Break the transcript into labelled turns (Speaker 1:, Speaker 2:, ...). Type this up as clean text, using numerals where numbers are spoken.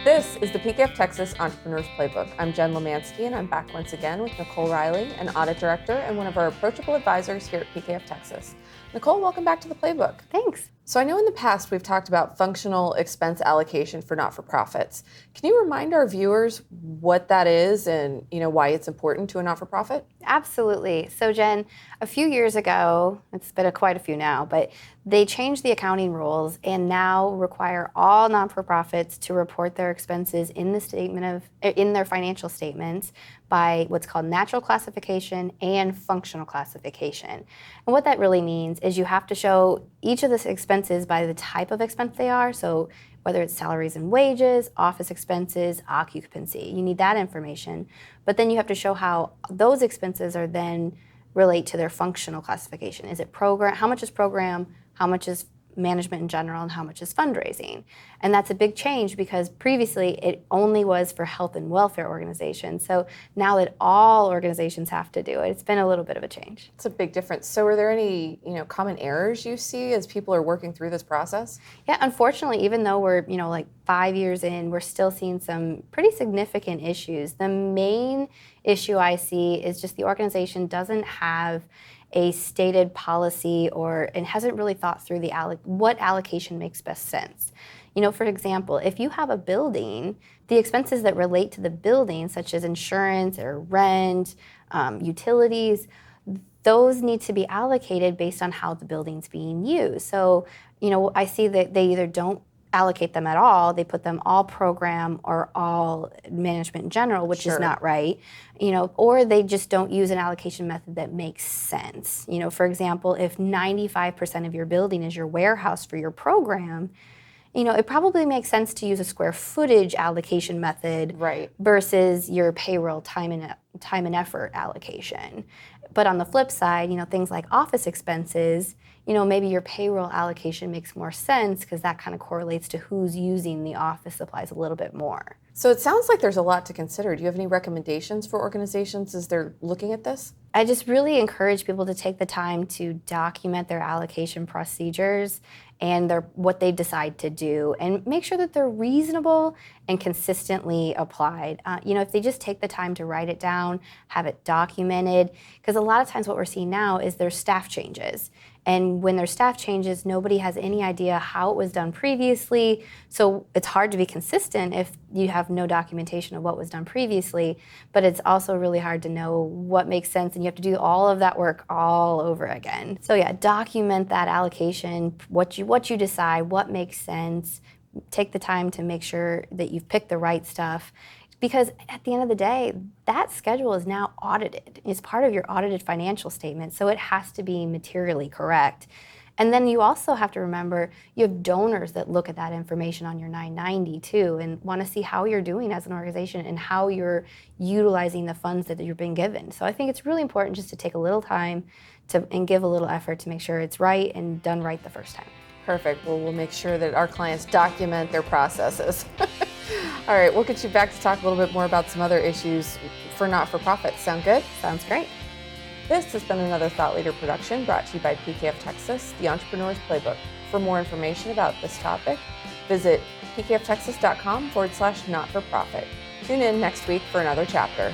Speaker 1: This is the PKF Texas Entrepreneurs Playbook. I'm Jen Lemansky, and I'm back once again with Nicole Riley, an Audit Director and one of our approachable advisors here at PKF Texas. Nicole, welcome back to the Playbook.
Speaker 2: Thanks.
Speaker 1: So I know in the past we've talked about functional expense allocation for not-for-profits. Can you remind our viewers what that is and why it's important to a not-for-profit?
Speaker 2: Absolutely. So Jen, a few years ago, it's been quite a few now, but they changed the accounting rules and now require all non-for-profits to report their expenses in their financial statements by what's called natural classification and functional classification. And what that really means is you have to show each of the expenses by the type of expense they are. So whether it's salaries and wages, office expenses, occupancy, you need that information. But then you have to show how those expenses are then relate to their functional classification. Is it program? How much is program? How much is management in general, and how much is fundraising? And that's a big change because previously it only was for health and welfare organizations. So now that all organizations have to do it, it's been a little bit of a change.
Speaker 1: It's a big difference. So are there any common errors you see as people are working through this process?
Speaker 2: Yeah, unfortunately, even though we're like 5 years in, we're still seeing some pretty significant issues. The main issue I see is just the organization doesn't have a stated policy and hasn't really thought through what allocation makes best sense. For example, if you have a building, the expenses that relate to the building, such as insurance or rent, utilities, those need to be allocated based on how the building's being used. So, I see that they either don't allocate them at all, they put them all program or all management in general, which
Speaker 1: Sure.
Speaker 2: is not right, or they just don't use an allocation method that makes sense. For example, if 95% of your building is your warehouse for your program, it probably makes sense to use a square footage allocation method
Speaker 1: Right.
Speaker 2: versus your payroll time and effort allocation. But on the flip side, things like office expenses, maybe your payroll allocation makes more sense because that kind of correlates to who's using the office supplies a little bit more.
Speaker 1: So it sounds like there's a lot to consider. Do you have any recommendations for organizations as they're looking at this?
Speaker 2: I just really encourage people to take the time to document their allocation procedures and what they decide to do and make sure that they're reasonable and consistently applied. If they just take the time to write it down, have it documented, because a lot of times what we're seeing now is there's staff changes. And when there's staff changes, nobody has any idea how it was done previously. So it's hard to be consistent if you have no documentation of what was done previously, but it's also really hard to know what makes sense, and you have to do all of that work all over again. So yeah, document that allocation, what you decide, what makes sense. Take the time to make sure that you've picked the right stuff. Because at the end of the day, that schedule is now audited. It's part of your audited financial statement, so it has to be materially correct. And then you also have to remember you have donors that look at that information on your 990 too and want to see how you're doing as an organization and how you're utilizing the funds that you're being given. So I think it's really important just to take a little time and give a little effort to make sure it's right and done right the first time.
Speaker 1: Perfect. Well, we'll make sure that our clients document their processes. All right, we'll get you back to talk a little bit more about some other issues for not-for-profits. Sound good?
Speaker 2: Sounds great.
Speaker 1: This has been another Thought Leader production brought to you by PKF Texas, the Entrepreneur's Playbook. For more information about this topic, visit pkftexas.com/not-for-profit. Tune in next week for another chapter.